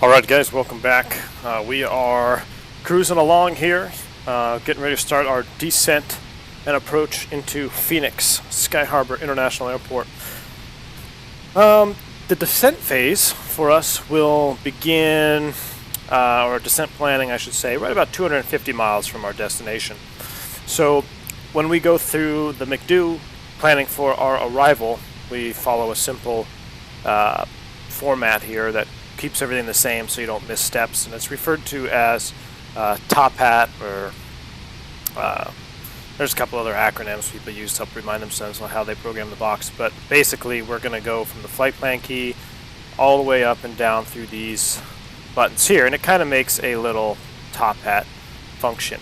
Alright guys, welcome back. We are cruising along here, getting ready to start our descent and approach into Phoenix Sky Harbor International Airport. The descent phase for us will begin, or descent planning I should say, right about 250 miles from our destination. So when we go through the McDo planning for our arrival, we follow a simple format here that keeps everything the same so you don't miss steps, and it's referred to as top hat, or there's a couple other acronyms people use to help remind themselves on how they program the box, but basically we're going to go from the flight plan key all the way up and down through these buttons here, and it kind of makes a little top hat function.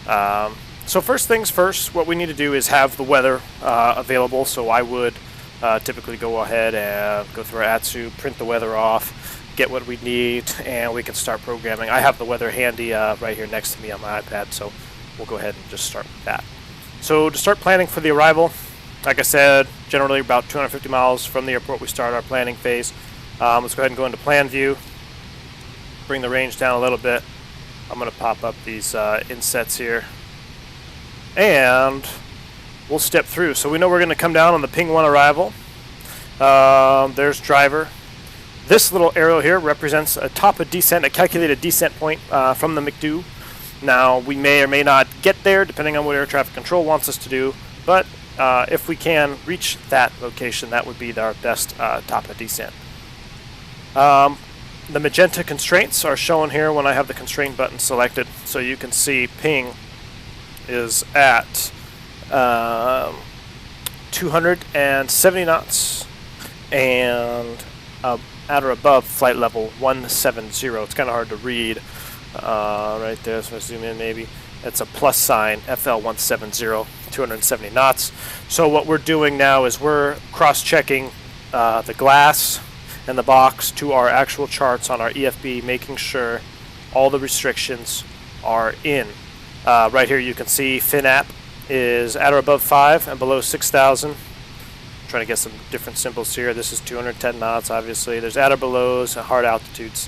So first things first, what we need to do is have the weather available, so I would typically go ahead and go through our ATSU, print the weather off, get what we need, and we can start programming. I have the weather handy right here next to me on my iPad, so we'll go ahead and just start with that. So to start planning for the arrival, like I said, generally about 250 miles from the airport we start our planning phase. Let's go ahead and go into plan view, bring the range down a little bit. I'm going to pop up these insets here, and we'll step through. So we know we're going to come down on the ping 1 arrival. There's driver. This little arrow here represents a top of descent, a calculated descent point from the McDo. Now, we may or may not get there, depending on what air traffic control wants us to do, but if we can reach that location, that would be our best top of descent. The magenta constraints are shown here when I have the constraint button selected, so you can see ping is at 270 knots and at or above flight level 170. It's kind of hard to read right there, so I zoom in maybe. It's a plus sign, FL 170, 270 knots. So what we're doing now is we're cross-checking the glass and the box to our actual charts on our EFB, making sure all the restrictions are in. Right here you can see FinApp is at or above 5 and below 6,000. Trying to get some different symbols here. This is 210 knots, obviously. There's at or belows, hard altitudes.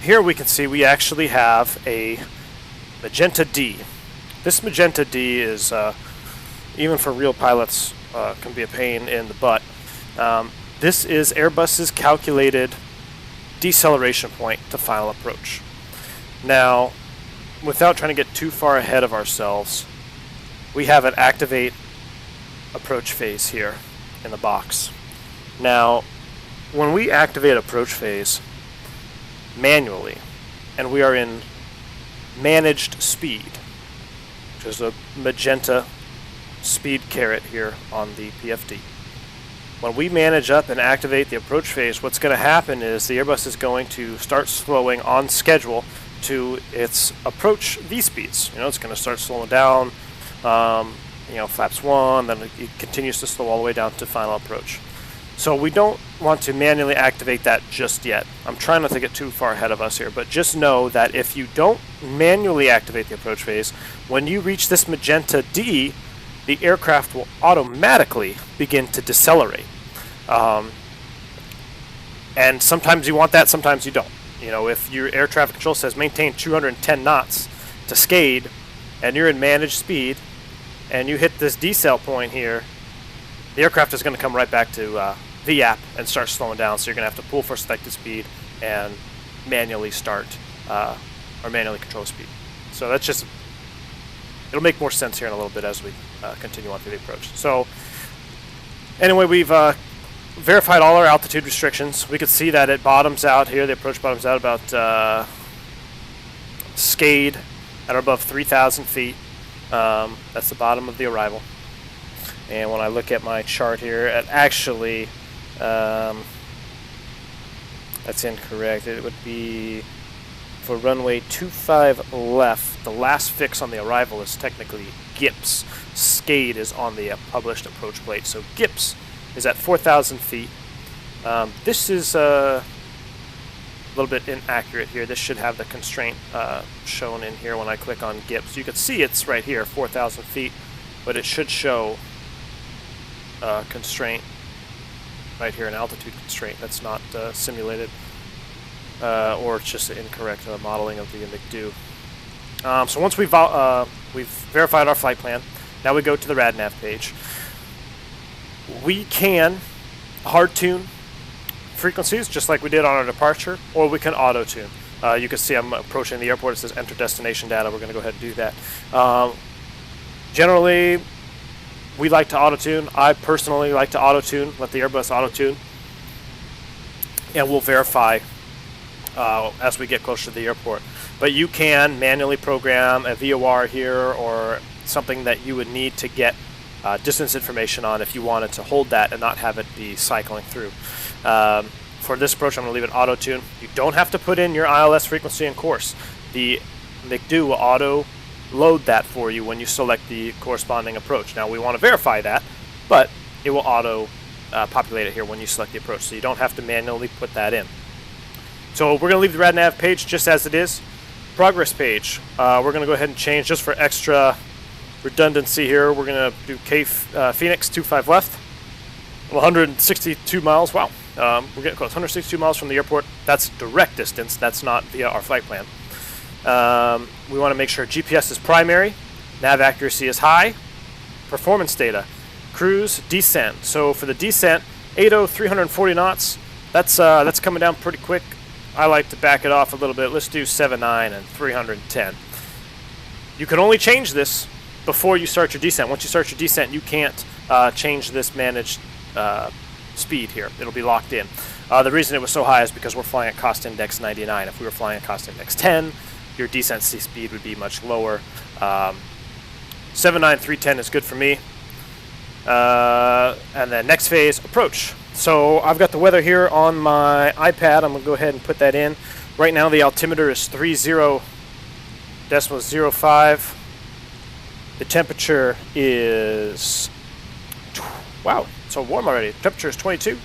Here we can see we actually have a magenta D. This magenta D is, even for real pilots, can be a pain in the butt. This is Airbus's calculated deceleration point to final approach. Now, without trying to get too far ahead of ourselves, we have an activate approach phase here in the box. Now, when we activate approach phase manually, and we are in managed speed, which is a magenta speed caret here on the PFD. When we manage up and activate the approach phase, what's going to happen is the Airbus is going to start slowing on schedule to its approach V speeds. You know, it's going to start slowing down, flaps 1, then it continues to slow all the way down to final approach. So we don't want to manually activate that just yet. I'm trying not to get too far ahead of us here, but just know that if you don't manually activate the approach phase, when you reach this magenta D, the aircraft will automatically begin to decelerate. And sometimes you want that, sometimes you don't. You know, if your air traffic control says maintain 210 knots to SCADE, and you're in managed speed, and you hit this decel point here, the aircraft is going to come right back to VAP and start slowing down, so you're going to have to pull for selected speed and manually start, or manually control speed. So that's just, it'll make more sense here in a little bit as we continue on through the approach. So anyway, we've verified all our altitude restrictions. We could see that it bottoms out here, the approach bottoms out about SCADE at or above 3,000 feet. That's the bottom of the arrival. And when I look at my chart here, it actually, that's incorrect. It would be for runway 25 left. The last fix on the arrival is technically GIPS. SCADE is on the published approach plate. So GIPS is at 4,000 feet. This is a little bit inaccurate here. This should have the constraint shown in here when I click on GIPS. You can see it's right here, 4,000 feet, but it should show constraint right here, an altitude constraint that's not simulated. or it's just incorrect modeling of the McDo. So once we've verified our flight plan, now we go to the RadNav page. We can hard tune frequencies just like we did on our departure, or we can auto tune. You can see I'm approaching the airport. It says enter destination data. We're going to go ahead and do that. Generally, we like to auto tune. I personally like to auto tune. Let the Airbus auto tune, and we'll verify as we get closer to the airport. But you can manually program a VOR here or something that you would need to get distance information on if you wanted to hold that and not have it be cycling through. For this approach, I'm going to leave it auto tune. You don't have to put in your ILS frequency and course. The McDo will auto load that for you when you select the corresponding approach. Now we want to verify that, but it will auto populate it here when you select the approach, so you don't have to manually put that in. So we're going to leave the RadNav page just as it is. Progress page, we're going to go ahead and change just for extra redundancy here. We're going to do Phoenix 25 left, 162 miles. Wow, we're getting close. 162 miles from the airport. That's direct distance. That's not via our flight plan. We want to make sure GPS is primary, nav accuracy is high, performance data, cruise, descent. So for the descent, 80, 340 knots. That's coming down pretty quick. I like to back it off a little bit. Let's do 79 and 310. You can only change this before you start your descent. Once you start your descent, you can't change this managed speed here. It'll be locked in. The reason it was so high is because we're flying at cost index 99. If we were flying at cost index 10, your descent speed would be much lower. 79, 310 is good for me. And then next phase, approach. So I've got the weather here on my iPad. I'm going to go ahead and put that in. Right now the altimeter is 30.05. The temperature is, wow, so warm already. The temperature is 22.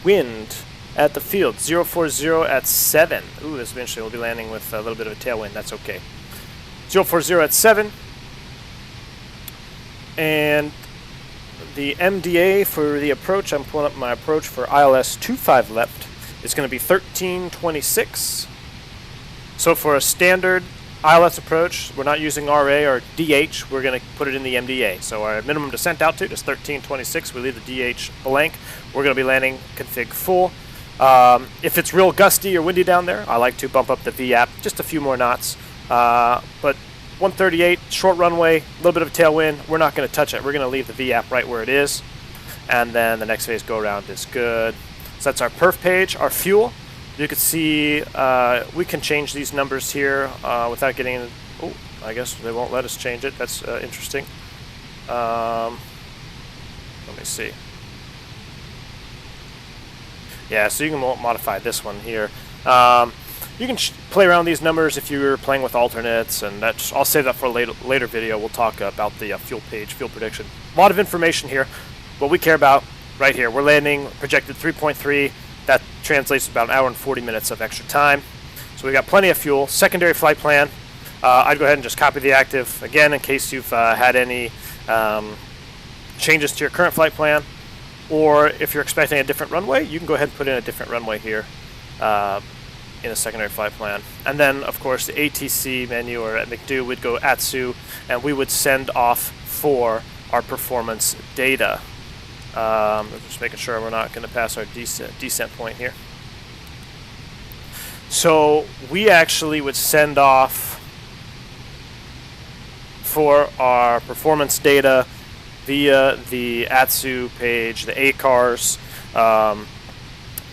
Wind at the field, 040 at 7. Ooh, this eventually will be landing with a little bit of a tailwind. That's okay. 040 at 7. And the MDA for the approach, I'm pulling up my approach for ILS 25 left. It's going to be 1326. So for a standard ILS approach, we're not using RA or DH. We're going to put it in the MDA. So our minimum descent altitude is 1326. We leave the DH blank. We're going to be landing config full. If it's real gusty or windy down there, I like to bump up the VAP just a few more knots. But 138, short runway, a little bit of a tailwind. We're not going to touch it. We're going to leave the VAP right where it is. And then the next phase go around is good. So that's our perf page. Our fuel, you can see we can change these numbers here without getting, oh, I guess they won't let us change it. That's interesting. Let me see. Yeah, so you can modify this one here. You can play around these numbers if you're playing with alternates, and that's, I'll save that for a later video. We'll talk about the fuel page, fuel prediction. A lot of information here. What we care about right here, we're landing projected 3.3. That translates to about an hour and 40 minutes of extra time. So we got plenty of fuel. Secondary flight plan. I'd go ahead and just copy the active again in case you've had any changes to your current flight plan. Or if you're expecting a different runway, you can go ahead and put in a different runway here in a secondary flight plan. And then, of course, the ATC menu, or at McDo, would go ATSU, and we would send off for our performance data. Just making sure we're not going to pass our descent point here. So we actually would send off for our performance data via the ATSU page, the ACARS,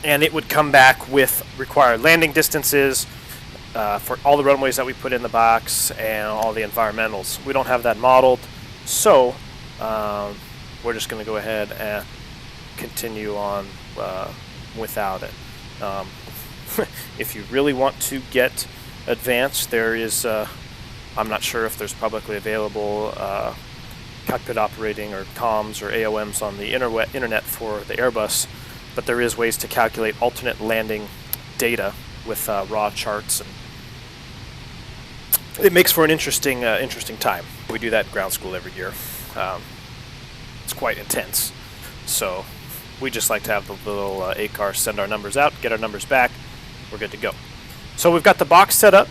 and it would come back with required landing distances for all the runways that we put in the box and all the environmentals. We don't have that modeled, so we're just going to go ahead and continue on without it. If you really want to get advanced, there is, I'm not sure if there's publicly available cockpit operating or comms or AOMs on the internet for the Airbus, but there is ways to calculate alternate landing data with raw charts, and it makes for an interesting time. We do that in ground school every year. It's quite intense, so we just like to have the little ACAR send our numbers out, get our numbers back, we're good to go. So we've got the box set up.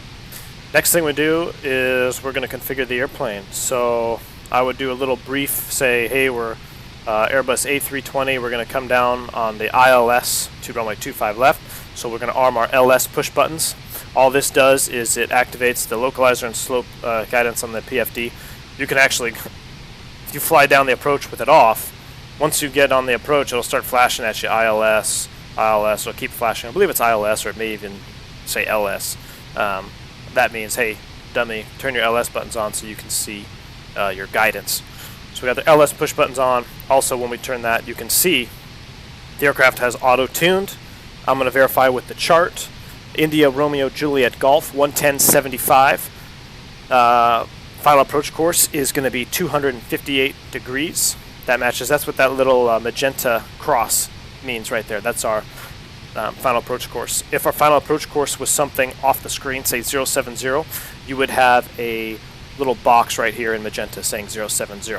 Next thing we do is we're going to configure the airplane. So I would do a little brief, say, hey, we're Airbus A320. We're going to come down on the ILS to runway 25 left. So we're going to arm our LS push buttons. All this does is it activates the localizer and slope guidance on the PFD. You can actually, if you fly down the approach with it off, once you get on the approach, it'll start flashing at you ILS, it'll keep flashing. I believe it's ILS, or it may even say LS. That means, hey, dummy, turn your LS buttons on so you can see your guidance. So we got the LS push buttons on. Also, when we turn that, you can see the aircraft has auto-tuned. I'm going to verify with the chart. India Romeo Juliet Golf 110.75. Final approach course is going to be 258 degrees. That matches. That's what that little magenta cross means right there. That's our final approach course. If our final approach course was something off the screen, say 070, you would have a little box right here in magenta saying 070.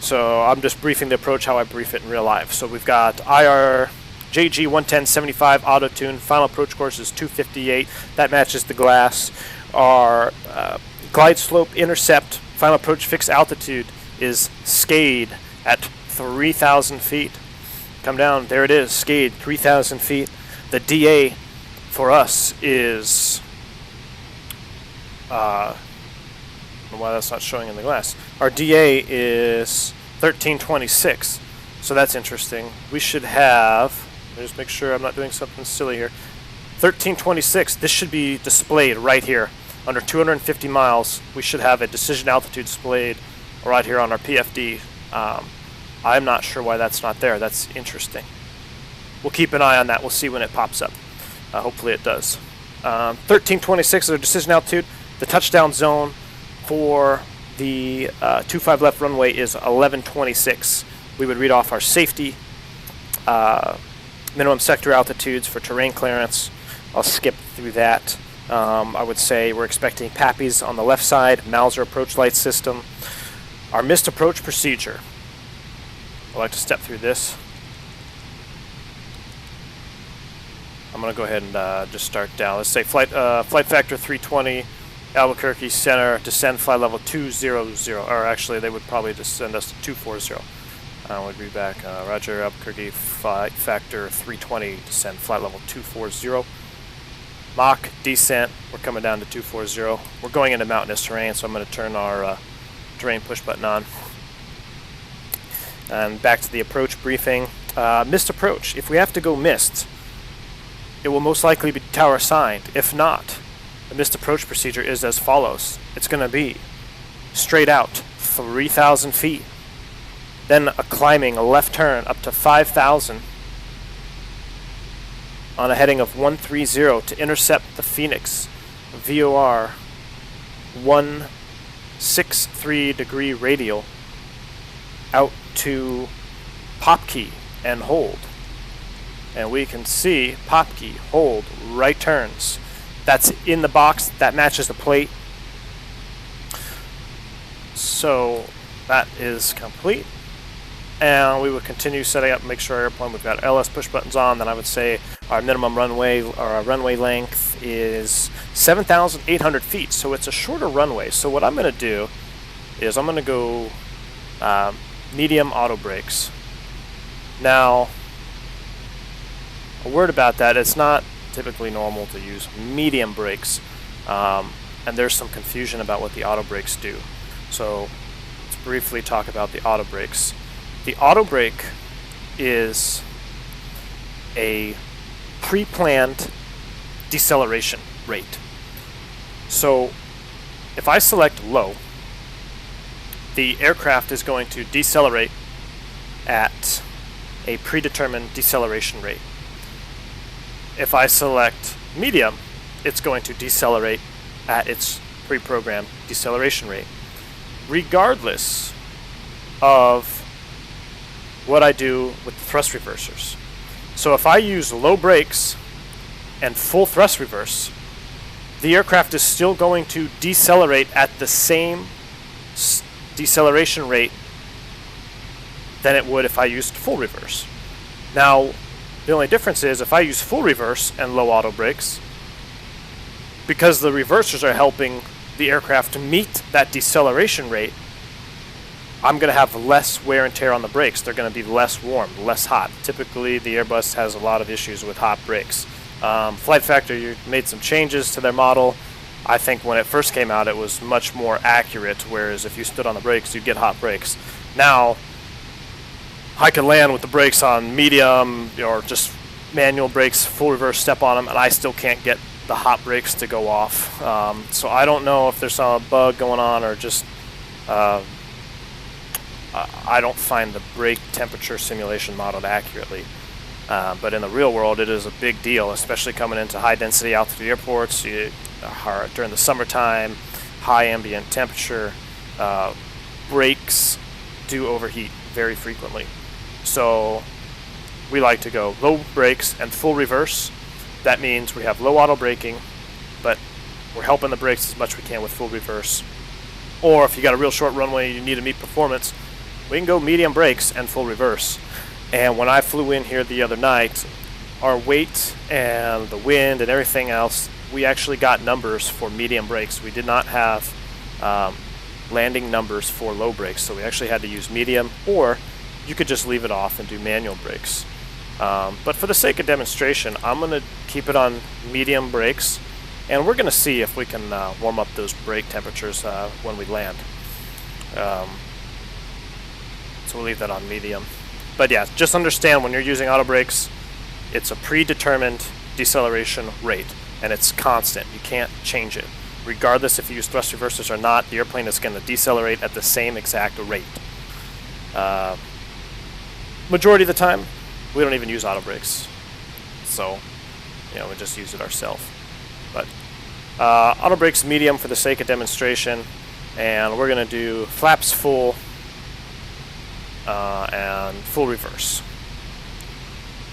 So I'm just briefing the approach how I brief it in real life. So we've got IR JG 110.75 auto tune. Final approach course is 258. That matches the glass. Our glide slope intercept final approach fixed altitude is SCADE at 3,000 feet. Come down, there it is, SCADE, 3,000 feet. The DA for us is, I don't know why that's not showing in the glass. Our DA is 1326, so that's interesting. We should have, let me just make sure I'm not doing something silly here. 1326, this should be displayed right here. Under 250 miles, we should have a decision altitude displayed right here on our PFD. I'm not sure why that's not there. That's interesting. We'll keep an eye on that. We'll see when it pops up. Hopefully it does. 1326 is our decision altitude. The touchdown zone for the 25 left runway is 1126. We would read off our safety, minimum sector altitudes for terrain clearance. I'll skip through that. I would say we're expecting PAPIs on the left side, Mauser approach light system. Our missed approach procedure. I'd like to step through this. I'm going to go ahead and just start down. Let's say flight factor 320, Albuquerque Center, descend flight level 200, or actually they would probably just send us to 240. We'd be back. Roger, Albuquerque flight factor 320, descend flight level 240. Mach descent, we're coming down to 240. We're going into mountainous terrain, so I'm going to turn our terrain push button on. And back to the approach briefing. Missed approach. If we have to go missed, it will most likely be tower assigned. If not, the missed approach procedure is as follows. It's going to be straight out 3,000 feet, then a climbing a left turn up to 5,000 on a heading of 130 to intercept the Phoenix VOR 163 degree radial out to pop key and hold. And we can see pop key, hold, right turns. That's in the box. That matches the plate. So that is complete. And we would continue setting up, make sure our airplane, we've got LS push buttons on. Then I would say our minimum runway, or our runway length is 7,800 feet. So it's a shorter runway. So what I'm going to do is I'm going to go medium auto brakes. Now, a word about that, it's not typically normal to use medium brakes, and there's some confusion about what the auto brakes do. So let's briefly talk about the auto brakes. The auto brake is a pre-planned deceleration rate. So if I select low, the aircraft is going to decelerate at a predetermined deceleration rate. If I select medium, it's going to decelerate at its pre-programmed deceleration rate, regardless of what I do with the thrust reversers. So if I use low brakes and full thrust reverse, the aircraft is still going to decelerate at the same deceleration rate than it would if I used full reverse. Now, The only difference is if I use full reverse and low auto brakes, because the reversers are helping the aircraft to meet that deceleration rate, I'm going to have less wear and tear on the brakes. They're going to be less warm, less hot. Typically, the Airbus has a lot of issues with hot brakes. Flight Factory made some changes to their model. I think when it first came out, it was much more accurate, whereas if you stood on the brakes, you'd get hot brakes. Now, I can land with the brakes on medium or just manual brakes, full reverse step on them, and I still can't get the hot brakes to go off. So I don't know if there's a bug going on or just I don't find the brake temperature simulation modeled accurately. But in the real world, it is a big deal, especially coming into high-density altitude airports. During the summertime, high ambient temperature, brakes do overheat very frequently. So we like to go low brakes and full reverse. That means we have low auto braking, but we're helping the brakes as much as we can with full reverse. Or if you got a real short runway and you need to meet performance, we can go medium brakes and full reverse. And when I flew in here the other night, our weight and the wind and everything else, we actually got numbers for medium brakes. We did not have landing numbers for low brakes, so we actually had to use medium, or you could just leave it off and do manual brakes. But for the sake of demonstration, I'm going to keep it on medium brakes, and we're going to see if we can warm up those brake temperatures when we land. So we'll leave that on medium. But yeah, just understand when you're using auto brakes, it's a predetermined deceleration rate, and it's constant. You can't change it. Regardless if you use thrust reversers or not, the airplane is going to decelerate at the same exact rate. Majority of the time, we don't even use auto brakes. So, we just use it ourselves. But auto brakes medium for the sake of demonstration, and we're going to do flaps full and full reverse.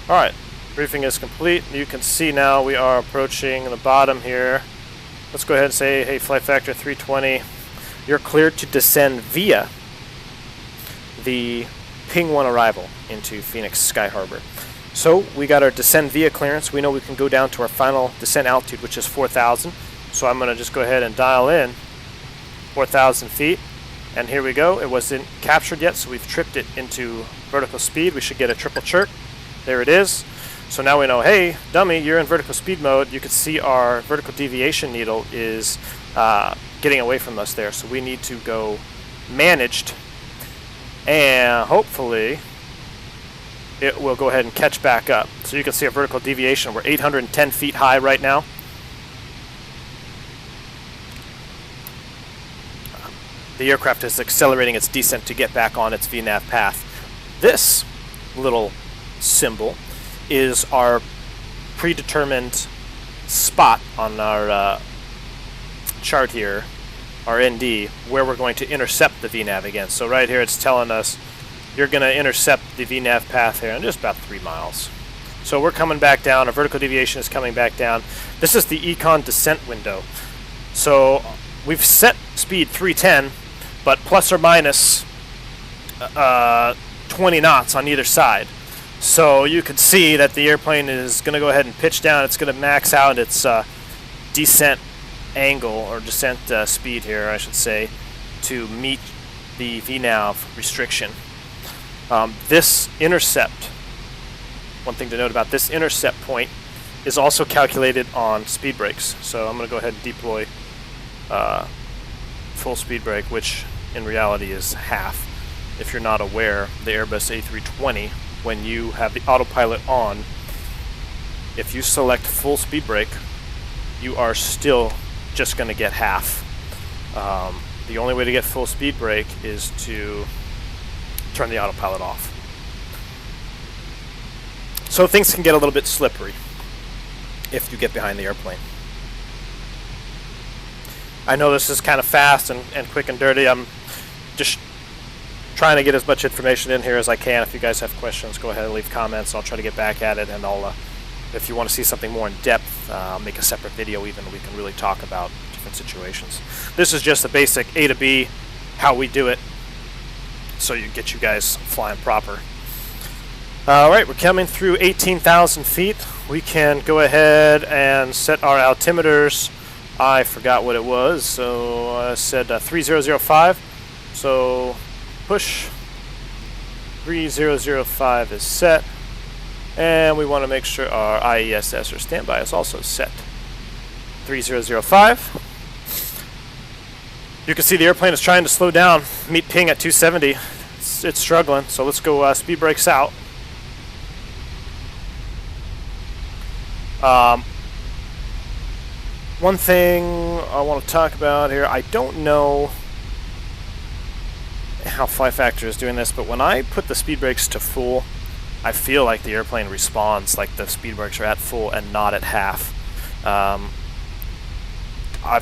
Alright, briefing is complete. You can see now we are approaching the bottom here. Let's go ahead and say, hey, Flight Factor 320, you're cleared to descend via the Ping 1 arrival into Phoenix Sky Harbor. So we got our descend via clearance. We know we can go down to our final descent altitude, which is 4,000. So I'm going to just go ahead and dial in 4,000 feet. And here we go. It wasn't captured yet, so we've tripped it into vertical speed. We should get a triple chirp. There it is. So now we know, hey, dummy, you're in vertical speed mode. You can see our vertical deviation needle is getting away from us there. So we need to go managed, and hopefully it will go ahead and catch back up. So you can see our vertical deviation. We're 810 feet high right now. The aircraft is accelerating its descent to get back on its VNAV path. This little symbol is our predetermined spot on our chart here, our ND, where we're going to intercept the VNAV again. So right here it's telling us you're going to intercept the VNAV path here in just about 3 miles. So we're coming back down. Our vertical deviation is coming back down. This is the econ descent window. So we've set speed 310, but plus or minus 20 knots on either side. So you can see that the airplane is going to go ahead and pitch down. It's going to max out its descent angle, or descent speed here, I should say, to meet the VNAV restriction. This intercept, one thing to note about this intercept point, is also calculated on speed brakes. So I'm going to go ahead and deploy full speed brake, which in reality is half. If you're not aware, the Airbus A320, when you have the autopilot on, if you select full speed brake, you are still just going to get half. The only way to get full speed brake is to turn the autopilot off. So things can get a little bit slippery if you get behind the airplane. I know this is kind of fast and quick and dirty. I'm just trying to get as much information in here as I can. If you guys have questions, go ahead and leave comments. I'll try to get back at it, and I'll, if you want to see something more in depth, I'll make a separate video even. We can really talk about different situations. This is just the basic A to B, how we do it, so you get you guys flying proper. Alright, we're coming through 18,000 feet. We can go ahead and set our altimeters. I forgot what it was, so I said 3005. So push. 3005 is set. And we want to make sure our IESS or standby is also set. 3005. You can see the airplane is trying to slow down. Meet ping at 270. It's struggling, so let's go speed brakes out. One thing I want to talk about here, I don't know how Fly Factor is doing this, but when I put the speed brakes to full, I feel like the airplane responds like the speed brakes are at full and not at half. I've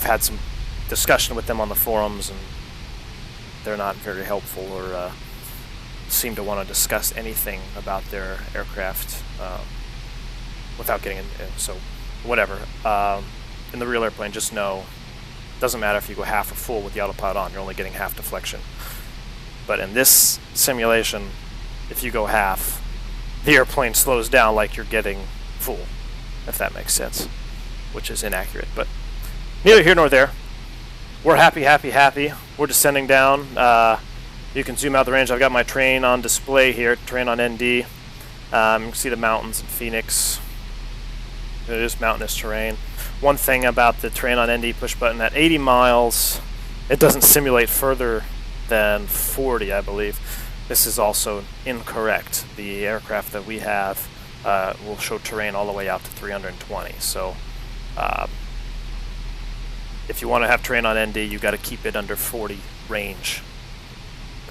had some discussion with them on the forums, and they're not very helpful or seem to want to discuss anything about their aircraft without getting in. So whatever. In the real airplane, just know, doesn't matter if you go half or full with the autopilot on, you're only getting half deflection. But in this simulation, if you go half, the airplane slows down like you're getting full, if that makes sense, which is inaccurate. But neither here nor there. We're happy. We're descending down. You can zoom out the range. I've got my terrain on display here, terrain on ND. You can see the mountains in Phoenix. It is mountainous terrain. One thing about the terrain on ND push button, at 80 miles, it doesn't simulate further than 40, I believe. This is also incorrect. The aircraft that we have will show terrain all the way out to 320. So if you want to have terrain on ND, you've got to keep it under 40 range,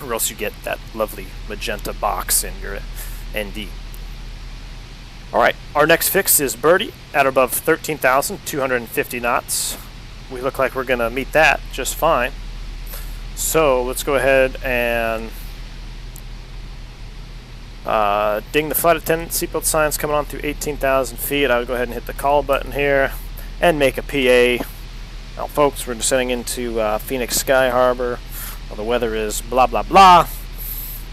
or else you get that lovely magenta box in your ND. Alright, our next fix is Birdie at or above 13,250 knots. We look like we're going to meet that just fine. So let's go ahead and ding the flight attendant. Seatbelt signs coming on through 18,000 feet. I would go ahead and hit the call button here and make a PA. Now folks, we're descending into Phoenix Sky Harbor. Well, the weather is blah blah blah.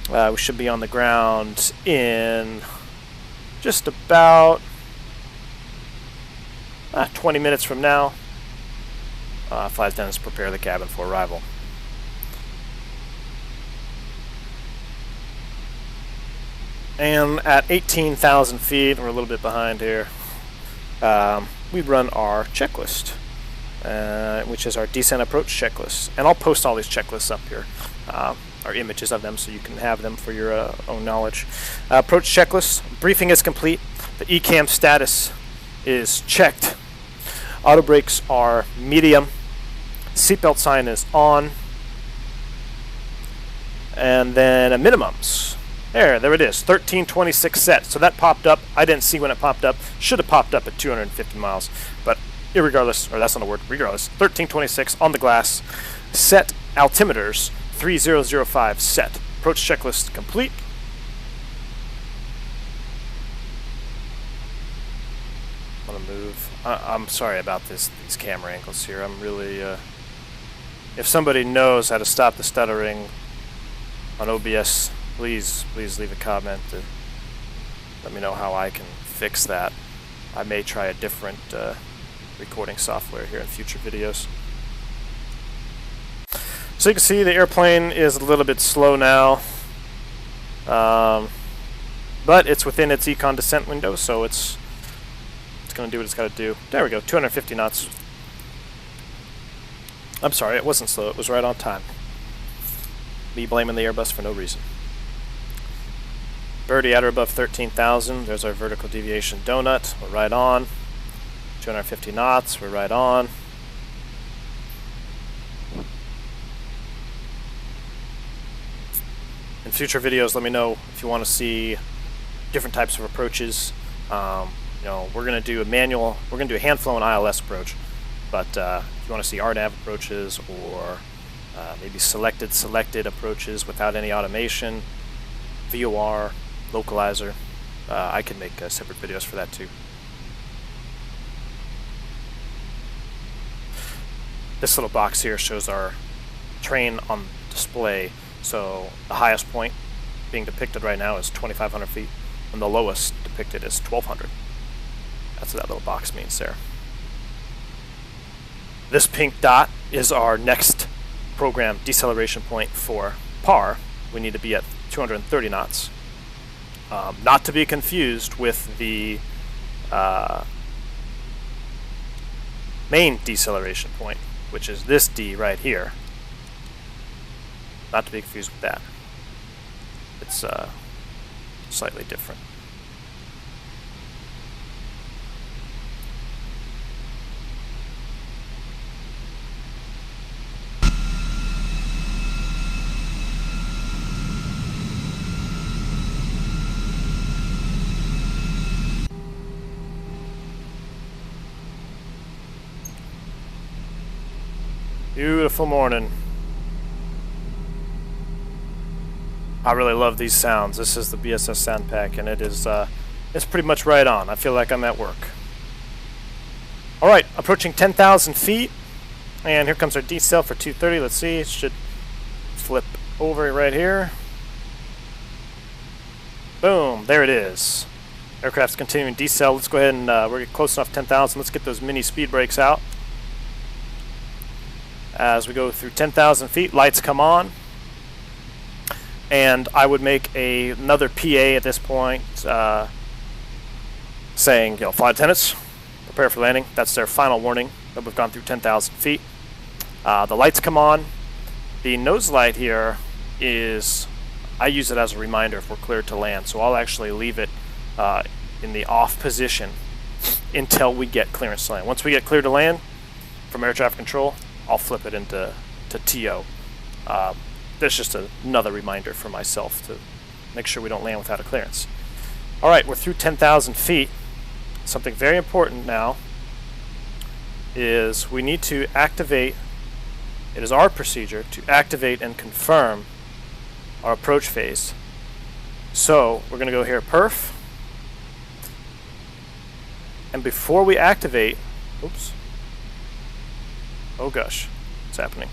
We should be on the ground in just about 20 minutes from now. Flight attendants prepare the cabin for arrival. And at 18,000 feet, we're a little bit behind here, we run our checklist, which is our descent approach checklist. And I'll post all these checklists up here, or images of them, so you can have them for your own knowledge. Approach checklist. Briefing is complete. The ECAM status is checked. Autobrakes are medium. Seatbelt sign is on. And then minimums. There it is. 1326 set. So that popped up. I didn't see when it popped up. Should have popped up at 250 miles. But irregardless, or that's not a word, regardless, 1326 on the glass. Set altimeters. 3005 set. Approach checklist complete. I'm gonna move. I'm sorry about these camera angles here. I'm really. If somebody knows how to stop the stuttering on OBS, please leave a comment to let me know how I can fix that. I may try a different recording software here in future videos. So you can see the airplane is a little bit slow now, but it's within its econ descent window, so it's going to do what it's got to do. There we go, 250 knots. I'm sorry, it wasn't slow, it was right on time. Me blaming the Airbus for no reason. Birdie at or above 13,000, there's our vertical deviation donut, we're right on. 250 knots, we're right on. In future videos, let me know if you want to see different types of approaches. You know, we're going to do a manual, we're going to do a hand flow and ILS approach, but if you want to see RNAV approaches or maybe selected approaches without any automation, VOR, localizer, I can make separate videos for that too. This little box here shows our terrain on display. So the highest point being depicted right now is 2,500 feet. and the lowest depicted is 1200. That's what that little box means there. This pink dot is our next program deceleration point for par. We need to be at 230 knots. Not to be confused with the main deceleration point, which is this D right here. Not to be confused with that. It's slightly different. Beautiful morning. I really love these sounds. This is the BSS sound pack, and it is it's pretty much right on. I feel like I'm at work. All right, approaching 10,000 feet, and here comes our decel for 230. Let's see, it should flip over right here. Boom, there it is. Aircraft's continuing decel. Let's go ahead and we're close enough to 10,000. Let's get those mini speed brakes out. As we go through 10,000 feet, lights come on. And I would make another PA at this point saying, you know, flight attendants, prepare for landing. That's their final warning that we've gone through 10,000 feet. The lights come on. The nose light here is, I use it as a reminder if we're cleared to land. So I'll actually leave it in the off position until we get clearance to land. Once we get cleared to land from air traffic control, I'll flip it into TO. That's just another reminder for myself to make sure we don't land without a clearance. All right, we're through 10,000 feet. Something very important now is we need to activate, it is our procedure to activate and confirm our approach phase. So we're going to go here, perf. And before we activate, oops. Oh gosh, what's happening?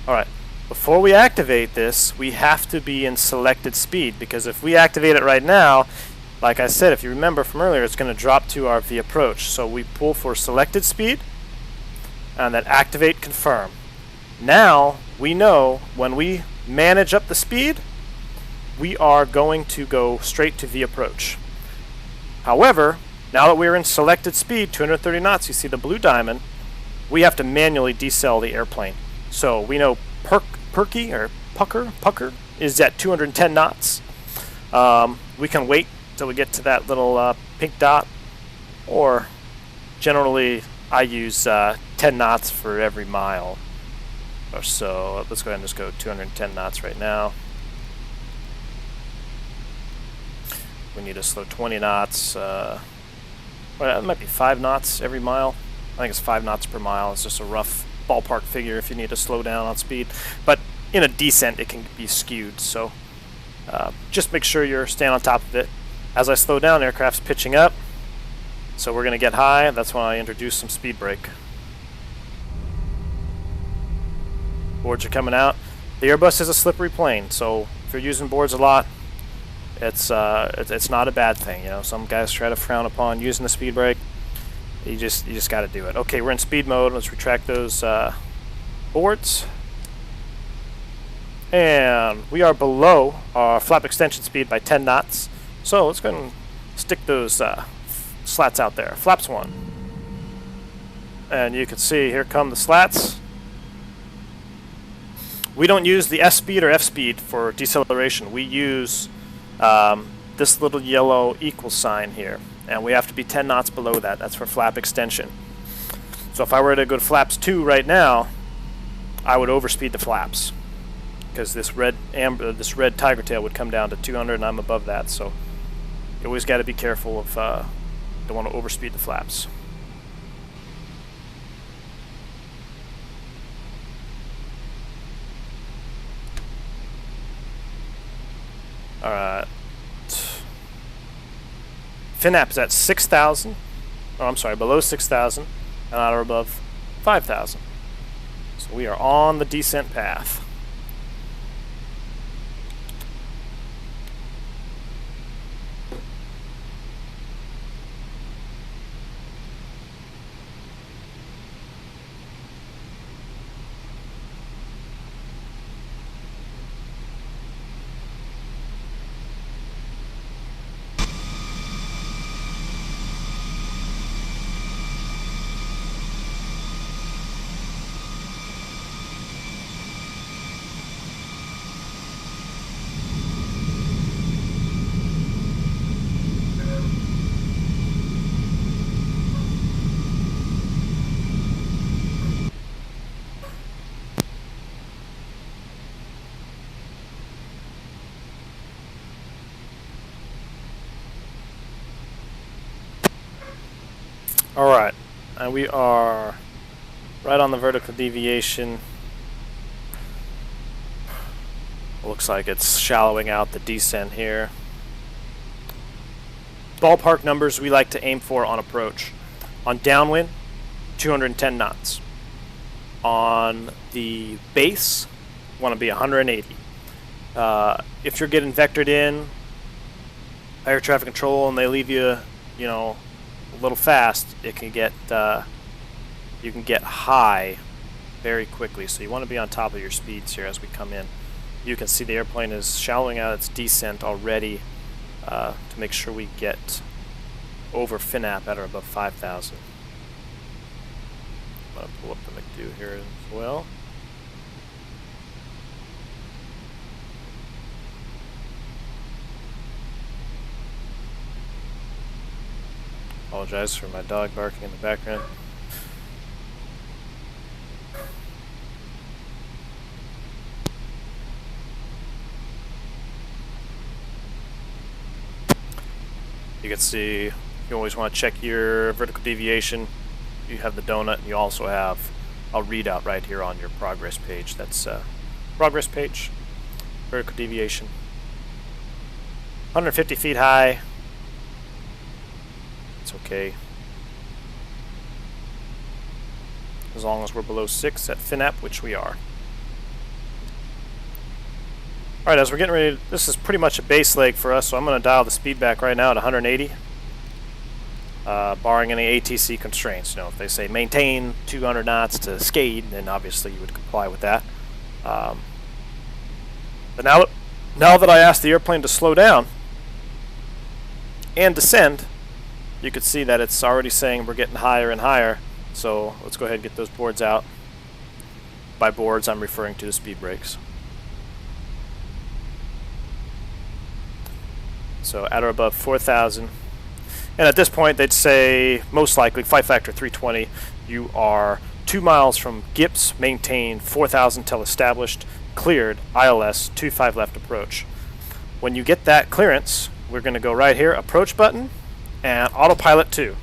All right, before we activate this, we have to be in selected speed, because if we activate it right now, like I said, if you remember from earlier, it's going to drop to our V approach. So we pull for selected speed, and then activate confirm. Now we know when we manage up the speed, we are going to go straight to V approach. However, now that we're in selected speed, 230 knots, you see the blue diamond, we have to manually decel the airplane. So we know Pucker is at 210 knots. We can wait till we get to that little pink dot, or generally I use 10 knots for every mile or so. Let's go ahead and just go 210 knots right now. We need to slow 20 knots. Well, it might be 5 knots every mile. I think it's 5 knots per mile. It's just a rough ballpark figure if you need to slow down on speed. But in a descent, it can be skewed. So just make sure you're staying on top of it. As I slow down, aircraft's pitching up. So we're going to get high. That's when I introduce some speed brake. Boards are coming out. The Airbus is a slippery plane. So if you're using boards a lot, it's not a bad thing. You know, some guys try to frown upon using the speed brake. You just got to do it. Okay, we're in speed mode. Let's retract those boards. And we are below our flap extension speed by 10 knots. So let's go ahead and stick those slats out there. Flaps 1. And you can see here come the slats. We don't use the S speed or F speed for deceleration. We use this little yellow equal sign here. And we have to be 10 knots below that. That's for flap extension. So if I were to go to flaps 2 right now, I would overspeed the flaps, because this red tiger tail would come down to 200, and I'm above that. So you always got to be careful of don't want to overspeed the flaps. All right. FinApp is at 6,000. Oh, I'm sorry, below 6,000, and on or above 5,000. So we are on the descent path. Alright, and we are right on the vertical deviation. Looks like it's shallowing out the descent here. Ballpark numbers we like to aim for on approach. On downwind, 210 knots. On the base, want to be 180. If you're getting vectored in, air traffic control, and they leave you, you know, a little fast, it can get you can get high very quickly. So you want to be on top of your speeds here as we come in. You can see the airplane is shallowing out its descent already to make sure we get over FINAP at or above 5,000. I'm going to pull up the McDo here as well. Apologize for my dog barking in the background. You can see you always want to check your vertical deviation. You have the donut, and you also have a readout right here on your progress page. That's progress page, vertical deviation. 150 feet high. It's okay. As long as we're below 6 at FINAP, which we are. Alright, as we're getting ready, this is pretty much a base leg for us, so I'm going to dial the speed back right now at 180. Barring any ATC constraints. You know, if they say maintain 200 knots to SCADE, then obviously you would comply with that. But now that I asked the airplane to slow down and descend, you could see that it's already saying we're getting higher and higher. So let's go ahead and get those boards out. By boards, I'm referring to the speed brakes. So at or above 4,000. And at this point, they'd say, most likely, flight factor 320, you are 2 miles from GIPS, maintain 4,000 till established, cleared, ILS, 25 left approach. When you get that clearance, we're going to go right here, approach button, and autopilot 2.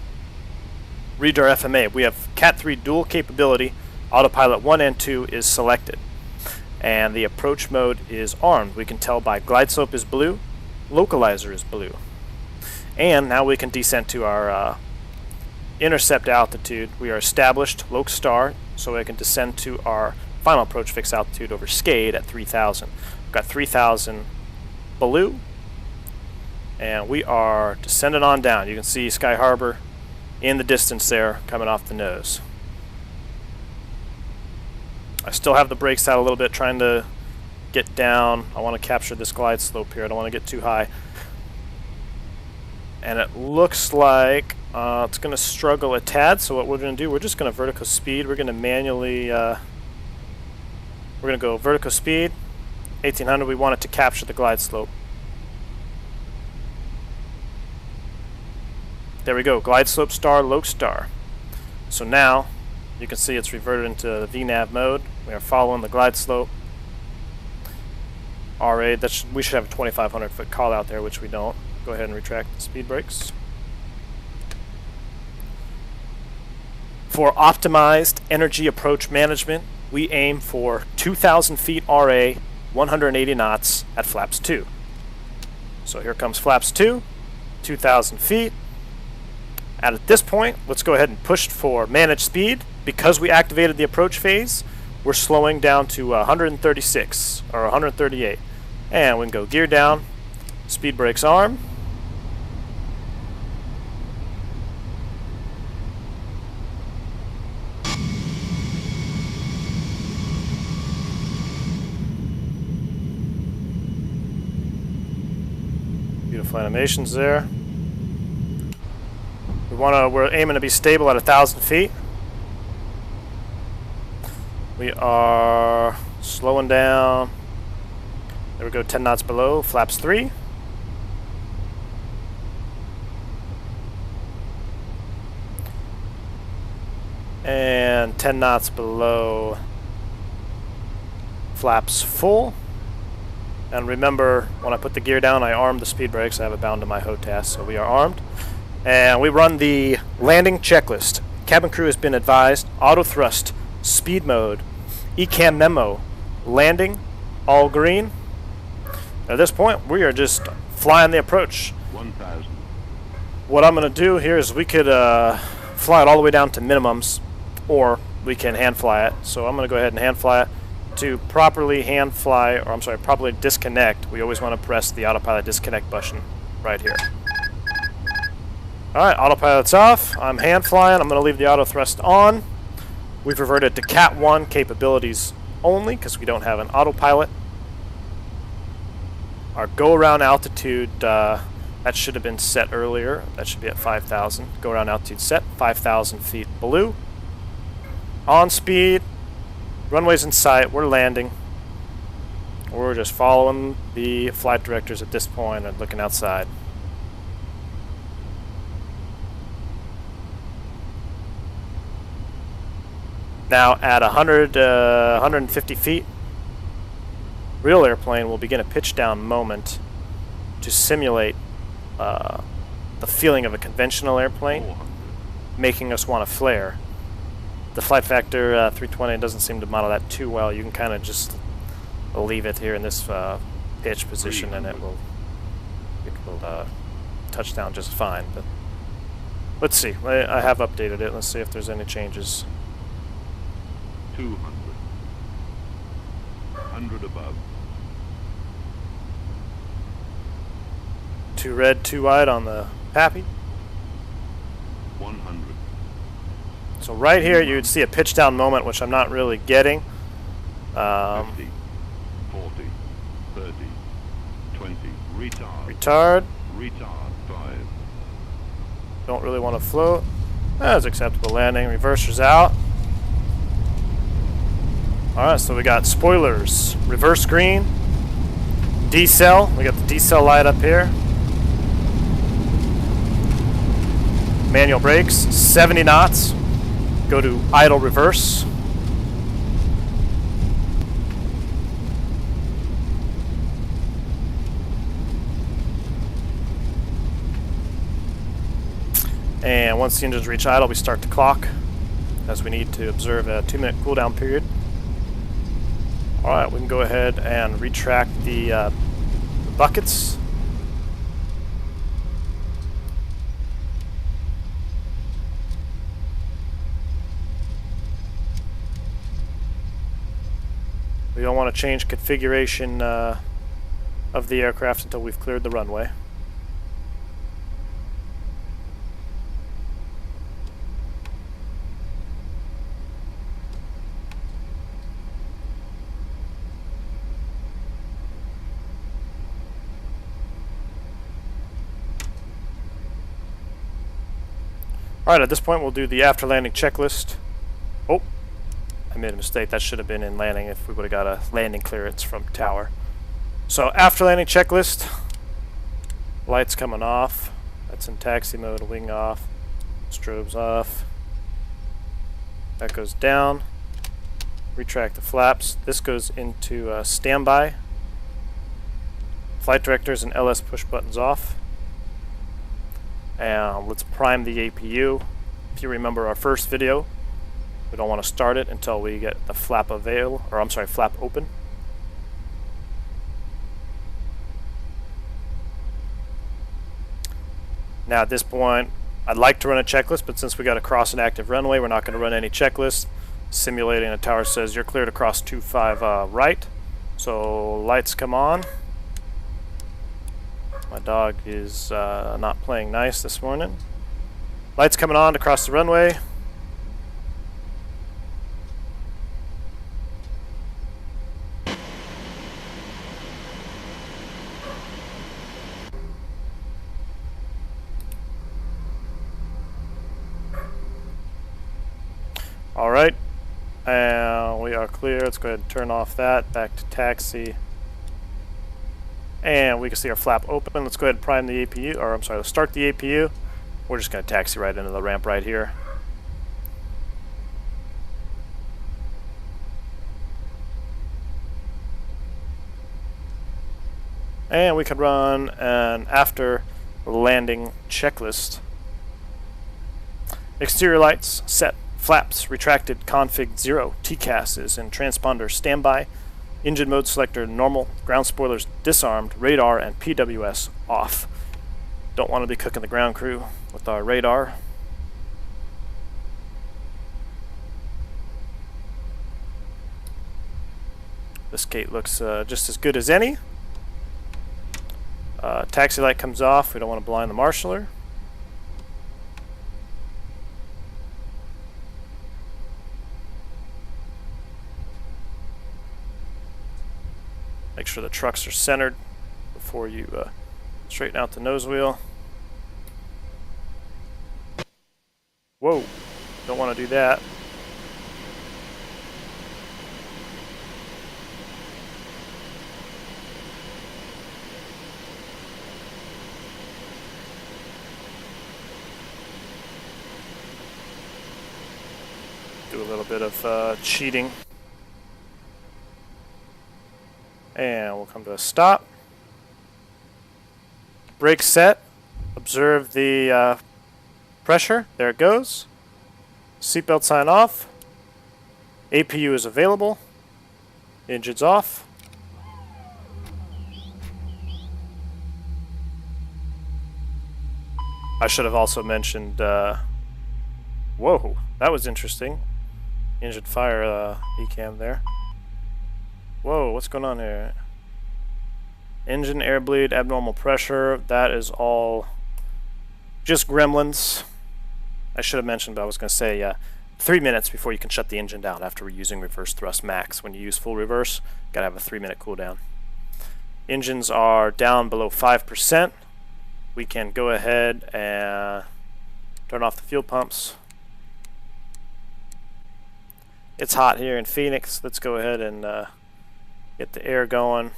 Read our FMA. We have Cat 3 dual capability, autopilot 1 and 2 is selected. And the approach mode is armed. We can tell by glide slope is blue, localizer is blue. And now we can descend to our intercept altitude. We are established, loc star, so we can descend to our final approach fixed altitude over SCADE at 3,000. We've got 3,000 blue, and we are descending on down. You can see Sky Harbor in the distance there coming off the nose. I still have the brakes out a little bit, trying to get down. I want to capture this glide slope here. I don't want to get too high. And it looks like it's going to struggle a tad, so what we're going to do, we're just going to vertical speed. We're going to manually, we're going to go vertical speed, 1800. We want it to capture the glide slope. There we go, glide slope star, loc star. So now, you can see it's reverted into the VNAV mode. We are following the glide slope. RA, we should have a 2,500 foot call out there, which we don't. Go ahead and retract the speed brakes. For optimized energy approach management, we aim for 2,000 feet RA, 180 knots at flaps 2. So here comes flaps 2, 2,000 feet. And at this point, let's go ahead and push for managed speed. Because we activated the approach phase, we're slowing down to 136 or 138. And we can go gear down, speed brakes arm. Beautiful animations there. We're aiming to be stable at 1,000 feet. We are slowing down. There we go, 10 knots below, flaps 3. And 10 knots below, flaps full. And remember, when I put the gear down, I armed the speed brakes. I have it bound to my HOTAS, so we are armed. And we run the landing checklist. Cabin crew has been advised, auto thrust, speed mode, ECAM memo, landing, all green. At this point, we are just flying the approach. 1,000. What I'm going to do here is we could fly it all the way down to minimums, or we can hand fly it. So I'm going to go ahead and hand fly it. To properly hand fly, or I'm sorry, properly disconnect, we always want to press the autopilot disconnect button right here. Alright, autopilot's off. I'm hand flying. I'm going to leave the auto thrust on. We've reverted to Cat 1 capabilities only because we don't have an autopilot. Our go around altitude, that should have been set earlier. That should be at 5,000. Go around altitude set, 5,000 feet blue. On speed. Runway's in sight. We're landing. We're just following the flight directors at this point and looking outside. Now at 150 feet, real airplane will begin a pitch down moment to simulate the feeling of a conventional airplane, making us want to flare. The flight factor 320 doesn't seem to model that too well. You can kind of just leave it here in this pitch position and it will touch down just fine. But let's see. I have updated it. Let's see if there's any changes. 200. 100 above. 2 red, 2 white on the Pappy. 100. So right here you'd see a pitch down moment, which I'm not really getting. 50, 40, 30, 20, retard. Retard 5. Don't really want to float. That's acceptable landing. Reversers out. Alright, so we got spoilers, reverse green, decel. We got the decel light up here. Manual brakes, 70 knots. Go to idle reverse. And once the engines reach idle, we start the clock, as we need to observe a 2-minute cooldown period. Alright, we can go ahead and retract the buckets. We don't want to change configuration of the aircraft until we've cleared the runway. Alright, at this point we'll do the after landing checklist. Oh, I made a mistake. That should have been in landing if we would have got a landing clearance from tower. So after landing checklist, lights coming off. That's in taxi mode, wing off, strobes off. That goes down. Retract the flaps. This goes into standby. Flight directors and LS push buttons off. And let's prime the APU. If you remember our first video, we don't want to start it until we get the flap flap open. Now at this point, I'd like to run a checklist, but since we got to cross an active runway, we're not going to run any checklist. Simulating a tower says you're cleared across 25 right. So lights come on. My dog is not playing nice this morning. Lights coming on to cross the runway. Alright, and we are clear. Let's go ahead and turn off that. Back to taxi. And we can see our flap open. Let's go ahead and prime the APU, or I'm sorry, let's start the APU. We're just going to taxi right into the ramp right here. And we could run an after landing checklist Exterior lights set. Flaps retracted. Config 0. TCAS is in transponder standby. Engine mode selector normal. Ground spoilers disarmed. Radar and PWS off. Don't want to be cooking the ground crew with our radar. This gate looks just as good as any. Taxi light comes off. We don't want to blind the marshaller. Make sure the trucks are centered before you straighten out the nose wheel. Whoa, don't want to do that. Do a little bit of cheating. And we'll come to a stop. Brake set. Observe the pressure. There it goes. Seatbelt sign off. APU is available. Engine's off. I should have also mentioned... whoa, that was interesting. Engine fire ECAM there. Whoa, what's going on here? Engine air bleed, abnormal pressure. That is all just gremlins. I should have mentioned, but I was going to say 3 minutes before you can shut the engine down after using reverse thrust max. When you use full reverse, got to have a 3-minute cooldown. Engines are down below 5%. We can go ahead and turn off the fuel pumps. It's hot here in Phoenix. Let's go ahead and get the air going.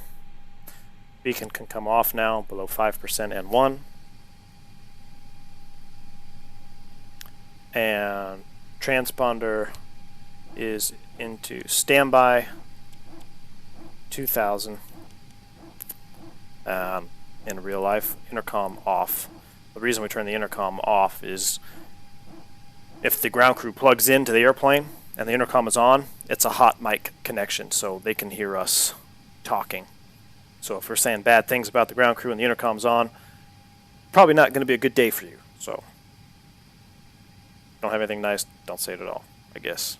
Beacon can come off now, below 5% and 1. And transponder is into standby, 2000. In real life, intercom off. The reason we turn the intercom off is if the ground crew plugs into the airplane and the intercom is on, it's a hot mic connection, so they can hear us talking. So if we're saying bad things about the ground crew and the intercom's on, probably not going to be a good day for you. So don't have anything nice, don't say it at all, I guess.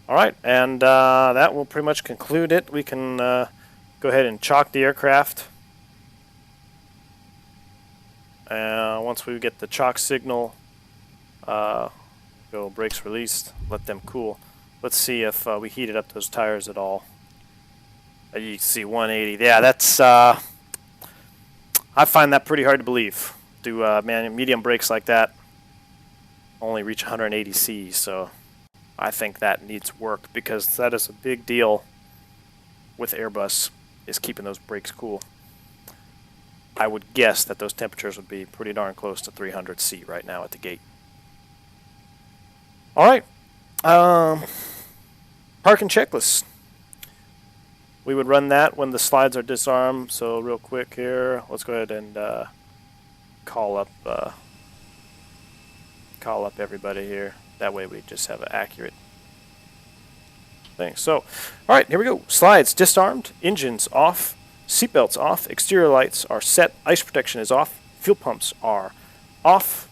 Alright, and that will pretty much conclude it. We can go ahead and chalk the aircraft. Once we get the chalk signal, go brakes released, let them cool. Let's see if we heated up those tires at all. You can see 180. Yeah, that's I find that pretty hard to believe. Do medium brakes like that only reach 180 Cs, so I think that needs work because that is a big deal with Airbus, is keeping those brakes cool. I would guess that those temperatures would be pretty darn close to 300 C right now at the gate. Alright, parking checklist. We would run that when the slides are disarmed, so real quick here, let's go ahead and call up everybody here. That way we just have an accurate thing. So, alright, here we go. Slides disarmed, engines off, seatbelts off, exterior lights are set, ice protection is off, fuel pumps are off,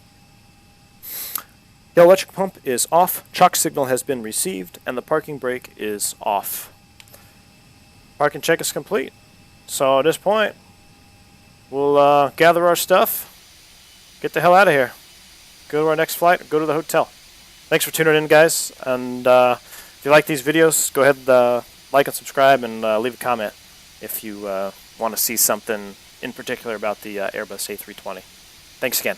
the electric pump is off, chalk signal has been received, and the parking brake is off. Parking check is complete. So at this point, we'll gather our stuff, get the hell out of here, go to our next flight, or go to the hotel. Thanks for tuning in, guys, and if you like these videos, go ahead, like and subscribe, and leave a comment if you want to see something in particular about the Airbus A320. Thanks again.